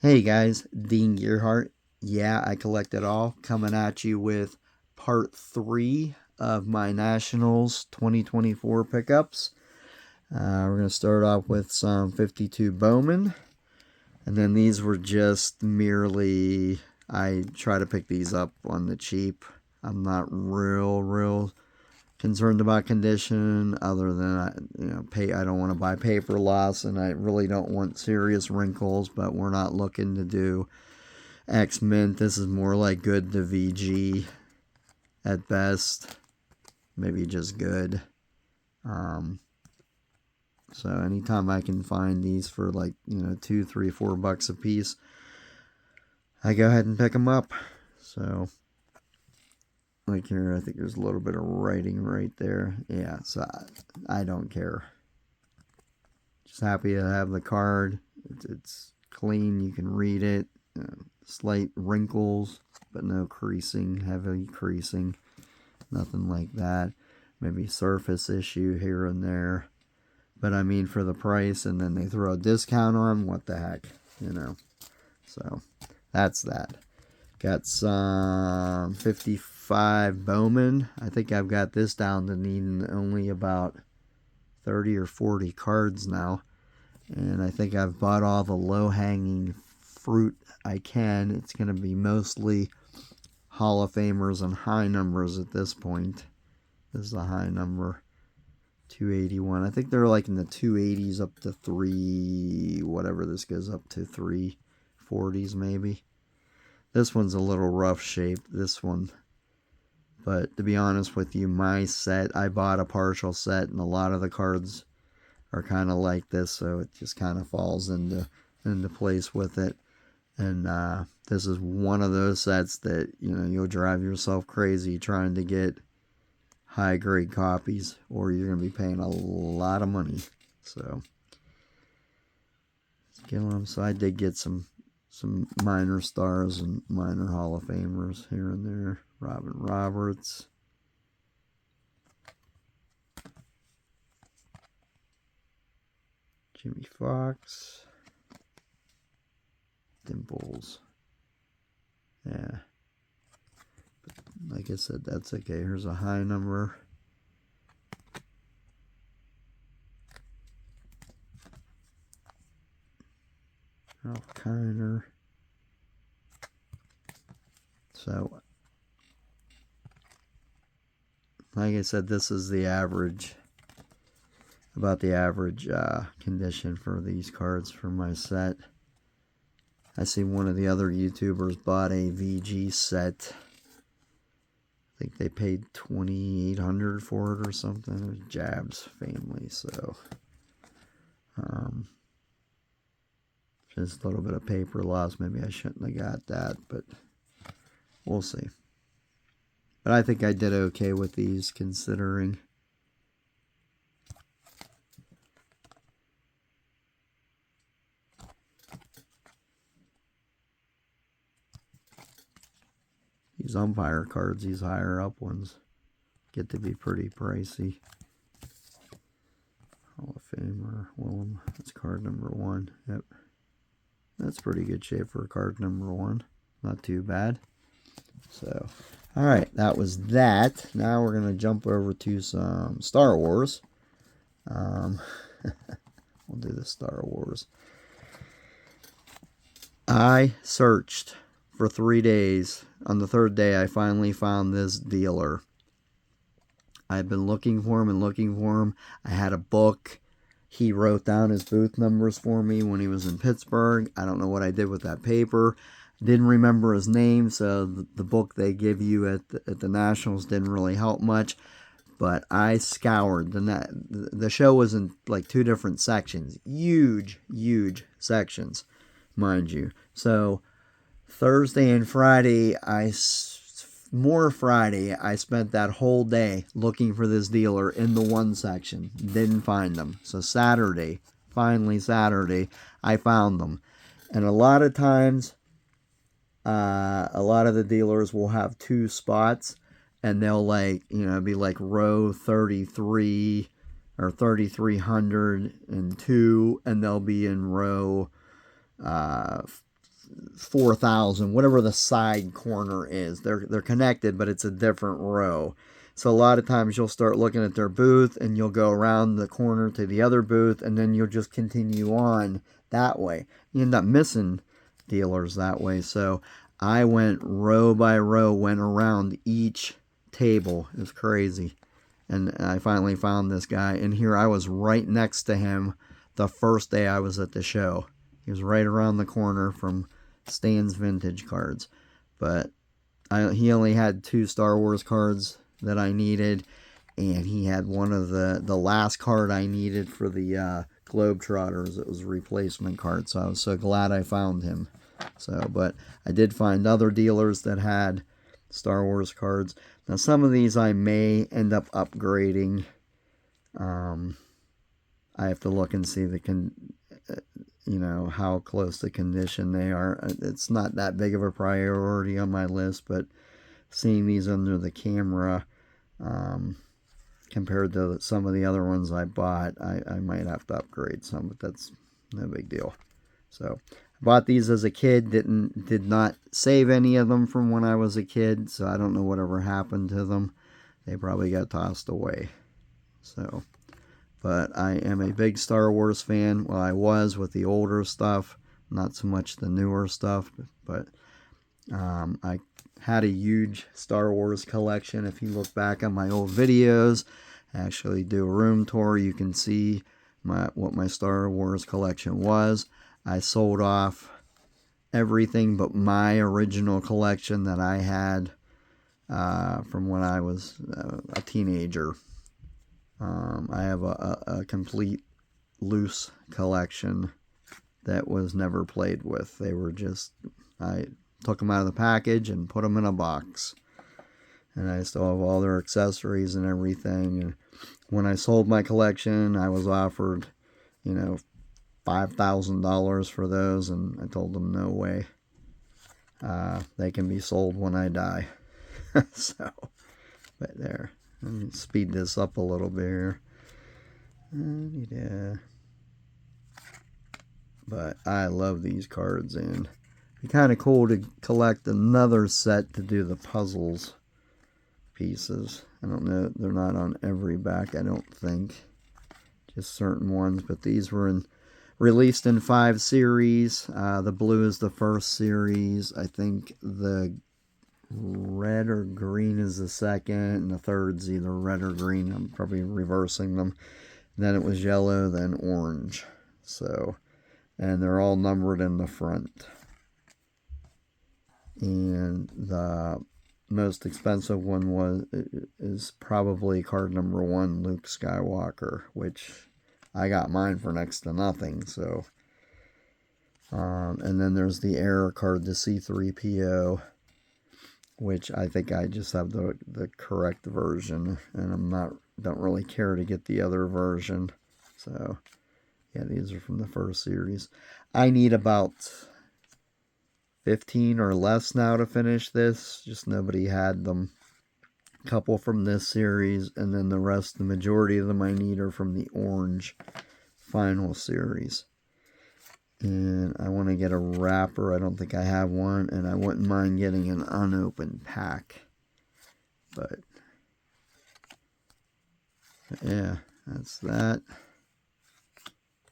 Hey guys, Dean Gearhart. Yeah, I collect it all. Coming at you with part 3 of my Nationals 2024 pickups. We're going to start off with some 52 Bowman. And then these were just merely, I try to pick these up on the cheap. I'm not real concerned about condition other than I don't want to buy paper loss, and I really don't want serious wrinkles, but we're not looking to do X Mint. This is more like good to VG at best, maybe just good. So anytime I can find these for like $2, $3, $4 a piece, I go ahead and pick them up. So like here, I think there's a little bit of writing right there. Yeah, so I don't care. Just happy to have the card. It's clean. You can read it. Slight wrinkles, but no creasing, heavy creasing. Nothing like that. Maybe surface issue here and there. But I mean, for the price, and then they throw a discount on, what the heck, So that's that. Got some 55 Bowman. I think I've got this down to needing only about 30 or 40 cards now. And I think I've bought all the low-hanging fruit I can. It's going to be mostly Hall of Famers and high numbers at this point. This is a high number, 281. I think they're like in the 280s up to 3, whatever this goes up to, 340s maybe. This one's a little rough shape, this one. But to be honest with you, my set, I bought a partial set, and a lot of the cards are kind of like this, so it just kind of falls into place with it. And this is one of those sets that you'll drive yourself crazy trying to get high grade copies, or you're going to be paying a lot of money. So I did get some minor stars and minor Hall of Famers here and there. Robin Roberts, Jimmy Fox, Dimples. Yeah. But like I said, that's okay. Here's a high number. Ralph Kiner. So, like I said, this is the average, about the average condition for these cards for my set. I see one of the other YouTubers bought a VG set. I think they paid $2,800 for it or something. It was Jabs family, so just a little bit of paper loss. Maybe I shouldn't have got that, but we'll see. But I think I did okay with these, considering. These umpire cards, these higher up ones, get to be pretty pricey. Hall of Famer, Willem, that's card number 1. Yep. That's pretty good shape for card number 1. Not too bad. So, alright, that was that. Now we're going to jump over to some Star Wars. We'll do the Star Wars. I searched for 3 days. On the 3rd day, I finally found this dealer. I've been looking for him and looking for him. I had a book. He wrote down his booth numbers for me when he was in Pittsburgh. I don't know what I did with that paper. Didn't remember his name, so the book they give you at the Nationals didn't really help much. But I scoured. The show was in like 2 different sections. Huge sections, mind you. So Thursday and Friday, I spent that whole day looking for this dealer in the one section. Didn't find them. So finally Saturday, I found them. And a lot of times, a lot of the dealers will have 2 spots, and they'll be like row 33 or 3302, and they'll be in row 4,000, whatever the side corner is. They're connected, but it's a different row. So a lot of times you'll start looking at their booth and you'll go around the corner to the other booth and then you'll just continue on that way. You end up missing dealers that way. So I went row by row, went around each table. It was crazy. And I finally found this guy. And here I was right next to him the first day I was at the show. He was right around the corner from Stan's Vintage Cards. But he only had 2 Star Wars cards that I needed, and he had one of the last card I needed for the Globetrotters. It was a replacement card, so I was so glad I found him. So, but I did find other dealers that had Star Wars cards. Now, some of these I may end up upgrading. I have to look and see how close to condition they are. It's not that big of a priority on my list, but seeing these under the camera, compared to some of the other ones I bought, I might have to upgrade some, but that's no big deal. So I bought these as a kid, did not save any of them from when I was a kid, so I don't know whatever happened to them. They probably got tossed away. So, but I am a big Star Wars fan. Well, I was with the older stuff, not so much the newer stuff, but I had a huge Star Wars collection. If you look back on my old videos, I actually do a room tour. You can see what my Star Wars collection was. I sold off everything but my original collection that I had from when I was a teenager. I have a complete loose collection that was never played with. They were just, I took them out of the package and put them in a box. And I still have all their accessories and everything. And when I sold my collection, I was offered, $5,000 for those. And I told them, no way. They can be sold when I die. So, but there. Let me speed this up a little bit here. But I love these cards, and it'd be kind of cool to collect another set to do the puzzles pieces. I don't know, they're not on every back, I don't think. Just certain ones, but these were released in 5 series. The blue is the first series. I think the red or green is the second, and the third's either red or green. I'm probably reversing them. And then it was yellow, then orange. So, and they're all numbered in the front. And the most expensive one is probably card number 1, Luke Skywalker, which I got mine for next to nothing. So, and then there's the error card, the C-3PO, which I think I just have the correct version, and don't really care to get the other version. So, yeah, these are from the first series. I need about 15 or less now to finish this. Just nobody had them. A couple from this series, and then the majority of them I need are from the orange final series. And I want to get a wrapper. I don't think I have one, and I wouldn't mind getting an unopened pack. But yeah, that's that.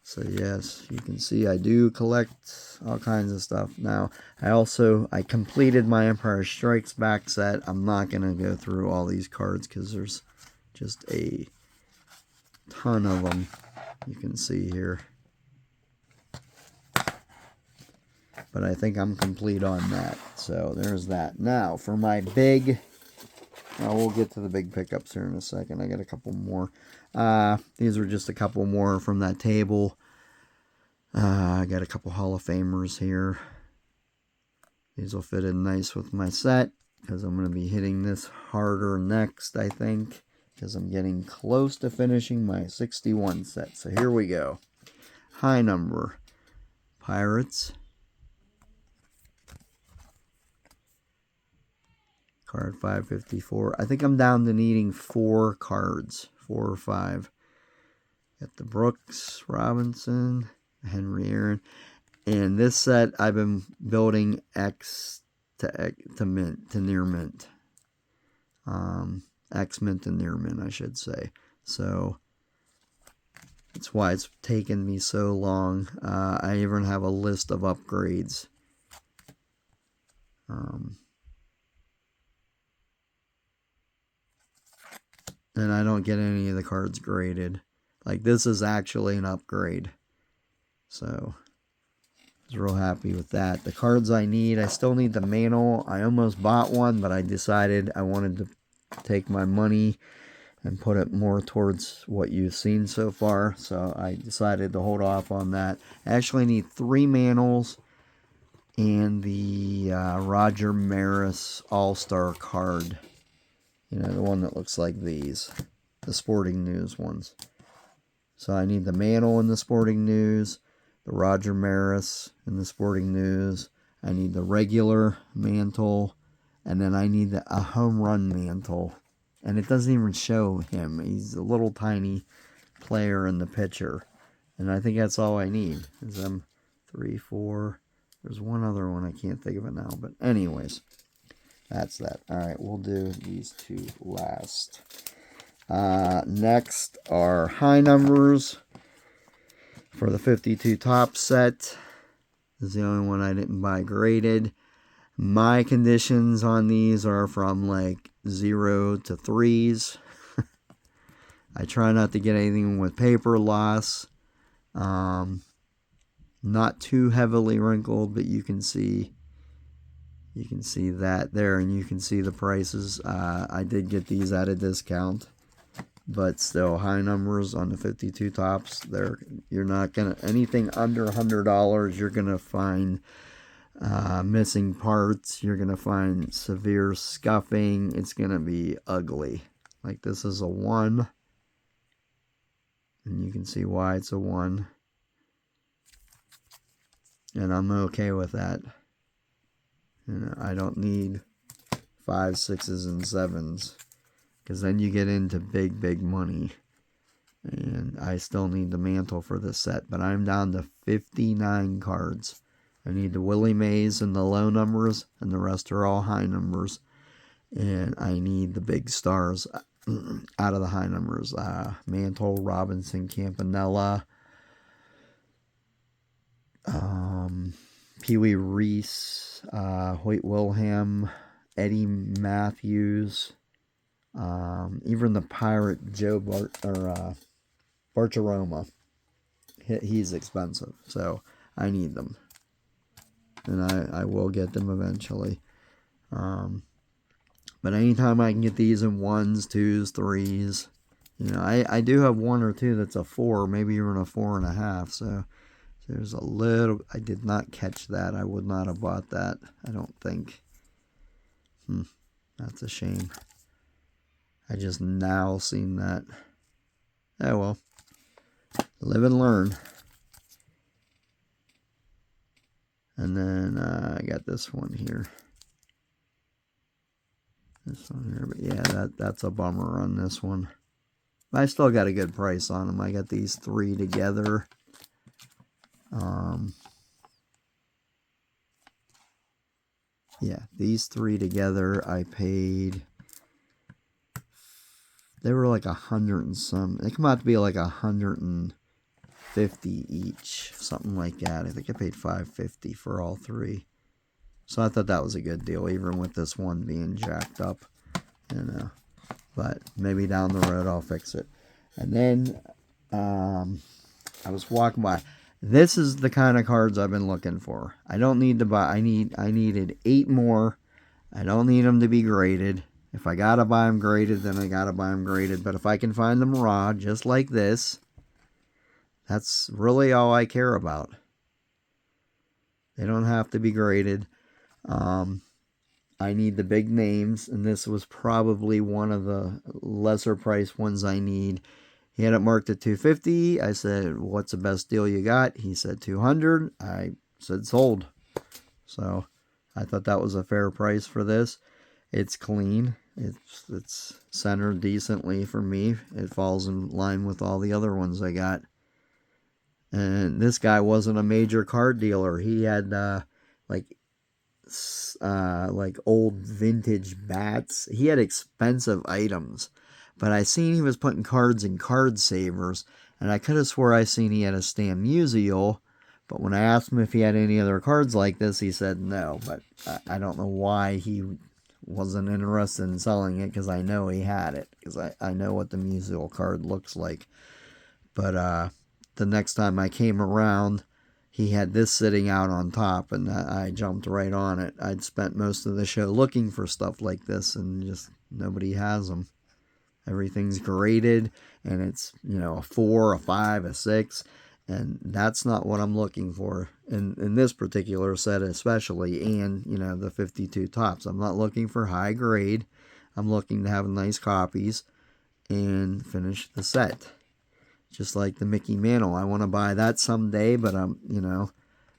So yes, you can see I do collect all kinds of stuff. Now, I completed my Empire Strikes Back set. I'm not going to go through all these cards because there's just a ton of them. You can see here. But I think I'm complete on that. So there's that. Now, for my big... we'll get to the big pickups here in a second. I got a couple more. These are just a couple more from that table. I got a couple Hall of Famers here. These will fit in nice with my set, because I'm going to be hitting this harder next, I think, because I'm getting close to finishing my 61 set. So here we go. High number. Pirates. Card 554. I think I'm down to needing 4 cards. 4 or 5. Got the Brooks, Robinson, Henry Aaron. And this set I've been building X to mint, to near mint. X mint to near mint, I should say. So that's why it's taken me so long. I even have a list of upgrades. And I don't get any of the cards graded. Like, this is actually an upgrade. So, I was real happy with that. The cards I need, I still need the mantle. I almost bought one, but I decided I wanted to take my money and put it more towards what you've seen so far. So, I decided to hold off on that. I actually need 3 mantles and the Roger Maris All-Star card. You know, the one that looks like these. The Sporting News ones. So I need the mantle in the Sporting News. The Roger Maris in the Sporting News. I need the regular mantle. And then I need a home run mantle. And it doesn't even show him. He's a little tiny player in the picture. And I think that's all I need. Is them 3, 4. There's one other one. I can't think of it now. But anyways. That's that. Alright, we'll do these 2 last. Next are high numbers for the 52 top set. This is the only one I didn't buy graded. My conditions on these are from like 0 to 3s. I try not to get anything with paper loss. Not too heavily wrinkled, but you can see that there, and you can see the prices. I did get these at a discount, but still high numbers on the 52 tops. You're not gonna, anything under $100, you're gonna find missing parts. You're gonna find severe scuffing. It's gonna be ugly. Like, this is a 1, and you can see why it's a 1, and I'm okay with that. You know, I don't need 5, 6s, and 7s, because then you get into big money. And I still need the mantle for this set, but I'm down to 59 cards. I need the Willie Mays and the low numbers, and the rest are all high numbers. And I need the big stars out of the high numbers. Mantle, Robinson, Campanella, Pee Wee Reese, Hoyt Wilhelm, Eddie Matthews, even the Pirate Joe Bartiromo. He's expensive, so I need them, and I will get them eventually. But anytime I can get these in 1s, 2s, 3s, you know, I do have 1 or 2 that's a 4, maybe even a 4.5. So there's a little. I did not catch that. I would not have bought that, I don't think. That's a shame. I just now seen that. Oh well. Live and learn. And then I got this one here. This one here, but yeah, that's a bummer on this one. But I still got a good price on them. I got these 3 together. Yeah, these 3 together, I paid. They were like 100 and some. They come out to be like 150 each, something like that. I think I paid $5.50 for all 3. So I thought that was a good deal, even with this one being jacked up, you know. But maybe down the road I'll fix it. And then I was walking by. This is the kind of cards I've been looking for. I don't need to buy. I needed 8 more. I don't need them to be graded. If I gotta buy them graded, then I gotta buy them graded. But if I can find them raw, just like this, that's really all I care about. They don't have to be graded. I need the big names, and this was probably one of the lesser priced ones I need. He had it marked at $250. I said, what's the best deal you got? He said $200. I said sold. So I thought that was a fair price for this. It's clean. It's centered decently for me. It falls in line with all the other ones I got. And this guy wasn't a major card dealer. He had like old vintage bats. He had expensive items. But I seen he was putting cards in card savers, and I could have swore I seen he had a Stan Musial. But when I asked him if he had any other cards like this, he said no. But I don't know why he wasn't interested in selling it, because I know he had it. Because I know what the Musial card looks like. But the next time I came around, he had this sitting out on top, and I jumped right on it. I'd spent most of the show looking for stuff like this, and just nobody has them. Everything's graded, and it's, you know, a 4, a 5, a 6, and that's not what I'm looking for in this particular set especially, and, you know, the 52 tops. I'm not looking for high grade. I'm looking to have nice copies and finish the set. Just like the Mickey Mantle. I want to buy that someday, but I'm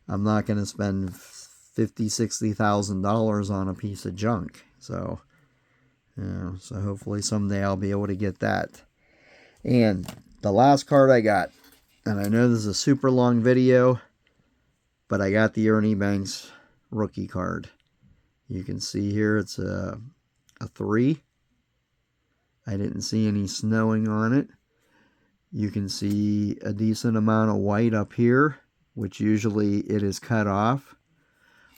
not going to spend $50,000-$60,000 on a piece of junk. So, so hopefully someday I'll be able to get that. And the last card I got, and I know this is a super long video, but I got the Ernie Banks rookie card. You can see here it's a 3. I didn't see any snowing on it. You can see a decent amount of white up here, which usually it is cut off.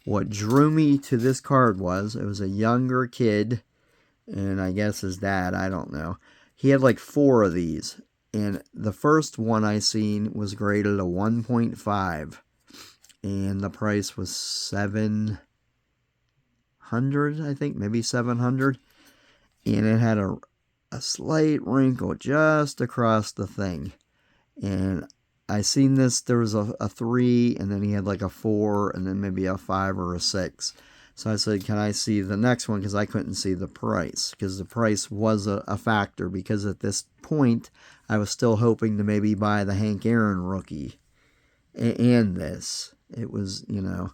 What drew me to this card was, it was a younger kid, and I guess his dad, I don't know. He had like 4 of these, and the first one I seen was graded a 1.5, and the price was $700, I think, maybe $700, and it had a slight wrinkle just across the thing. And I seen this, there was a 3, and then he had like a 4, and then maybe a 5 or a 6. So I said, can I see the next one? Because I couldn't see the price, because the price was a factor, because at this point I was still hoping to maybe buy the Hank Aaron rookie and this. It was, you know,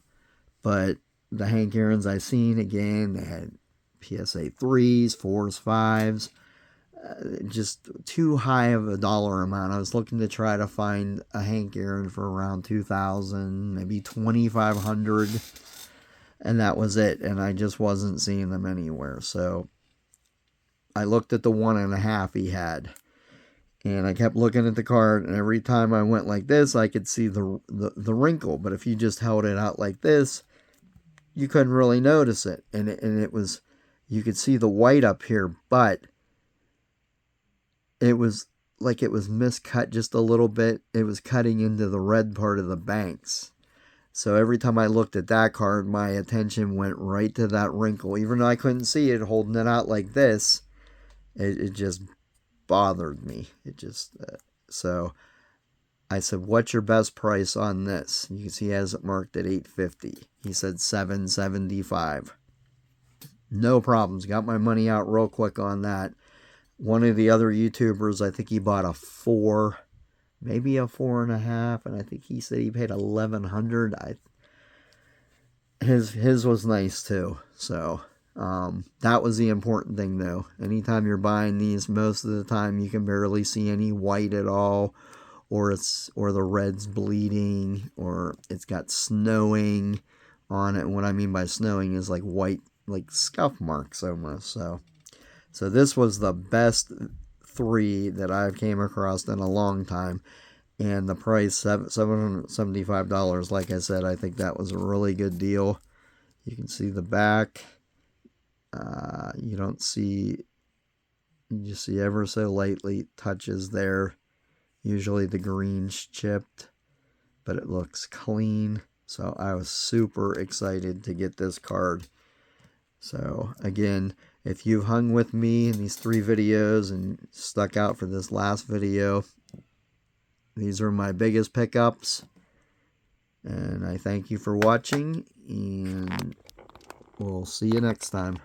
but the Hank Aaron's I seen, again, they had PSA 3s, 4s, 5s. Just too high of a dollar amount. I was looking to try to find a Hank Aaron for around $2,000, maybe $2,500, and that was it. And I just wasn't seeing them anywhere. So I looked at the 1.5 he had, and I kept looking at the card. And every time I went like this, I could see the wrinkle. But if you just held it out like this, you couldn't really notice it. And it was, you could see the white up here, but it was like it was miscut just a little bit. It was cutting into the red part of the banks. So every time I looked at that card, my attention went right to that wrinkle. Even though I couldn't see it holding it out like this, it just bothered me. It just, so I said, what's your best price on this? You can see he has it marked at $850. He said $775. No problems. Got my money out real quick on that. One of the other YouTubers, I think he bought a 4, maybe a 4.5, and I think he said he paid $1,100. His was nice too. So that was the important thing, though. Anytime you're buying these, most of the time you can barely see any white at all, or the red's bleeding, or it's got snowing on it. And what I mean by snowing is like white, like scuff marks almost. So this was the best 3 that I've came across in a long time. And the price, $775, like I said, I think that was a really good deal. You can see the back. You don't see, you just see ever so lightly touches there. Usually the green's chipped, but it looks clean. So I was super excited to get this card. So again, if you've hung with me in these 3 videos and stuck out for this last video, these are my biggest pickups. And I thank you for watching, and we'll see you next time.